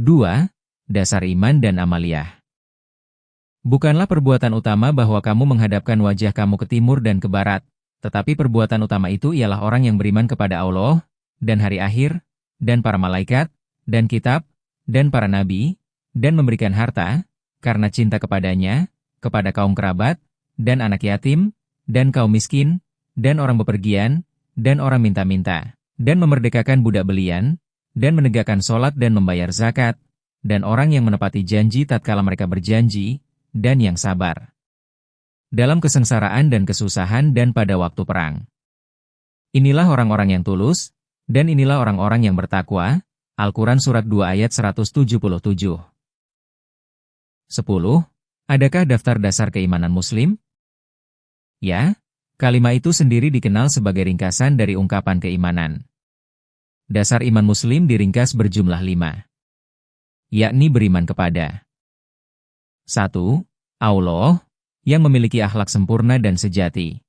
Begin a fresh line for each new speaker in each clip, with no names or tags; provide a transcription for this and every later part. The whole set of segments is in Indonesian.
2. Dasar iman dan amaliyah. Bukanlah perbuatan utama bahwa kamu menghadapkan wajah kamu ke timur dan ke barat, tetapi perbuatan utama itu ialah orang yang beriman kepada Allah, dan hari akhir, dan para malaikat, dan kitab, dan para nabi, dan memberikan harta, karena cinta kepadanya, kepada kaum kerabat, dan anak yatim, dan kaum miskin, dan orang bepergian, dan orang minta-minta, dan memerdekakan budak belian, dan menegakkan sholat dan membayar zakat, dan orang yang menepati janji tatkala mereka berjanji, dan yang sabar dalam kesengsaraan dan kesusahan dan pada waktu perang. Inilah orang-orang yang tulus, dan inilah orang-orang yang bertakwa. Al-Quran Surat 2 ayat 177. 10. Adakah daftar dasar keimanan Muslim? Ya, kalimat itu sendiri dikenal sebagai ringkasan dari ungkapan keimanan. Dasar iman Muslim diringkas berjumlah 5. Yakni beriman kepada 1. Allah, yang memiliki akhlak sempurna dan sejati.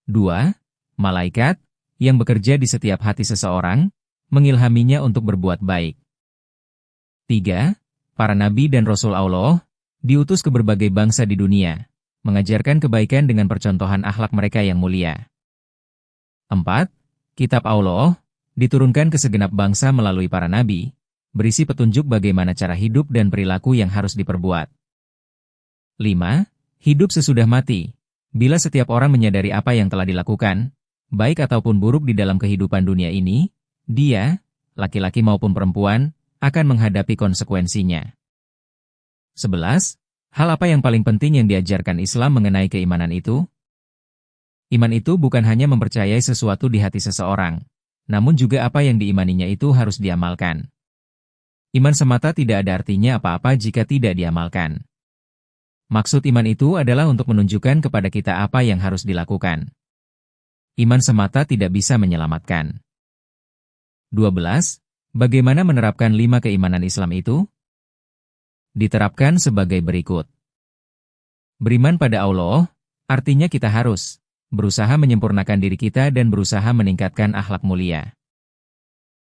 2. Malaikat, yang bekerja di setiap hati seseorang, mengilhaminya untuk berbuat baik. 3. Para nabi dan rasul Allah, diutus ke berbagai bangsa di dunia, mengajarkan kebaikan dengan percontohan akhlak mereka yang mulia. 4. Kitab Allah, diturunkan ke segenap bangsa melalui para nabi, berisi petunjuk bagaimana cara hidup dan perilaku yang harus diperbuat. 5. Hidup sesudah mati. Bila setiap orang menyadari apa yang telah dilakukan, baik ataupun buruk di dalam kehidupan dunia ini, dia, laki-laki maupun perempuan, akan menghadapi konsekuensinya. 11. Hal apa yang paling penting yang diajarkan Islam mengenai keimanan itu? Iman itu bukan hanya mempercayai sesuatu di hati seseorang, namun juga apa yang diimaninya itu harus diamalkan. Iman semata tidak ada artinya apa-apa jika tidak diamalkan. Maksud iman itu adalah untuk menunjukkan kepada kita apa yang harus dilakukan. Iman semata tidak bisa menyelamatkan. 12. Bagaimana menerapkan 5 keimanan Islam itu? Diterapkan sebagai berikut. Beriman pada Allah, artinya kita harus berusaha menyempurnakan diri kita dan berusaha meningkatkan akhlak mulia.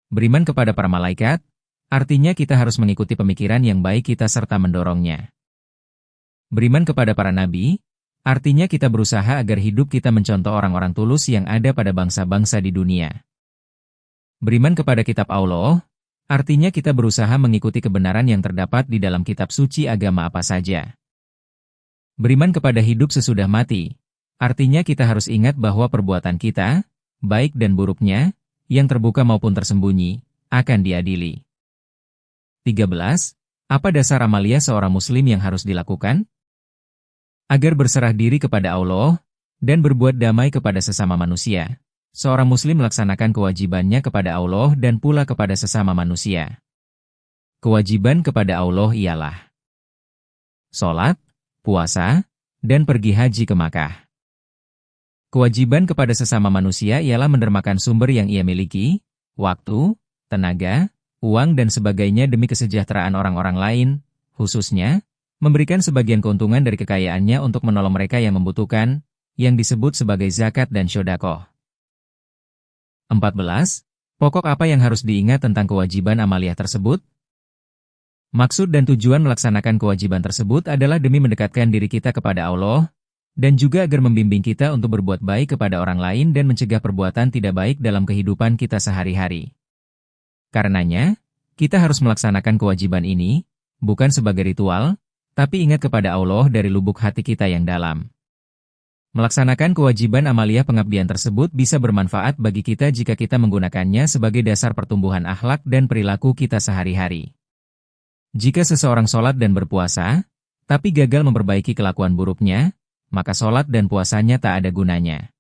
Beriman kepada para malaikat, artinya kita harus mengikuti pemikiran yang baik kita serta mendorongnya. Beriman kepada para nabi, artinya kita berusaha agar hidup kita mencontoh orang-orang tulus yang ada pada bangsa-bangsa di dunia. Beriman kepada kitab Allah, artinya kita berusaha mengikuti kebenaran yang terdapat di dalam kitab suci agama apa saja. Beriman kepada hidup sesudah mati, artinya kita harus ingat bahwa perbuatan kita, baik dan buruknya, yang terbuka maupun tersembunyi, akan diadili. 13. Apa dasar amalia seorang muslim yang harus dilakukan? Agar berserah diri kepada Allah, dan berbuat damai kepada sesama manusia, seorang muslim melaksanakan kewajibannya kepada Allah dan pula kepada sesama manusia. Kewajiban kepada Allah ialah sholat, puasa, dan pergi haji ke Makkah. Kewajiban kepada sesama manusia ialah mendermakan sumber yang ia miliki, waktu, tenaga, uang dan sebagainya demi kesejahteraan orang-orang lain, khususnya memberikan sebagian keuntungan dari kekayaannya untuk menolong mereka yang membutuhkan, yang disebut sebagai zakat dan shodaqoh. 14. Pokok apa yang harus diingat tentang kewajiban amaliyah tersebut? Maksud dan tujuan melaksanakan kewajiban tersebut adalah demi mendekatkan diri kita kepada Allah, dan juga agar membimbing kita untuk berbuat baik kepada orang lain dan mencegah perbuatan tidak baik dalam kehidupan kita sehari-hari. Karenanya, kita harus melaksanakan kewajiban ini, bukan sebagai ritual, tapi ingat kepada Allah dari lubuk hati kita yang dalam. Melaksanakan kewajiban amaliyah pengabdian tersebut bisa bermanfaat bagi kita jika kita menggunakannya sebagai dasar pertumbuhan akhlak dan perilaku kita sehari-hari. Jika seseorang sholat dan berpuasa, tapi gagal memperbaiki kelakuan buruknya, maka sholat dan puasanya tak ada gunanya.